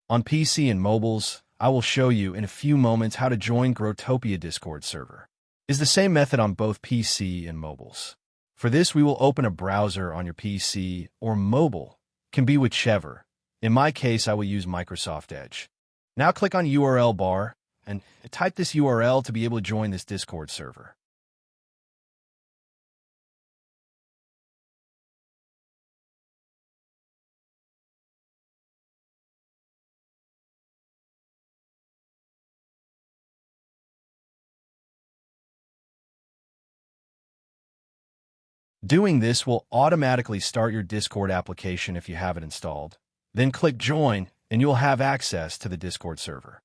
On PC and mobiles, I will show you in a few moments how to join Growtopia Discord server. It's the same method on both PC and mobiles. For this, we will open a browser on your PC or mobile, can be whichever. In my case, I will use Microsoft Edge. Now click on URL bar and type this URL to be able to join this Discord server. Doing this will automatically start your Discord application if you have it installed. Then click Join, and you'll have access to the Discord server.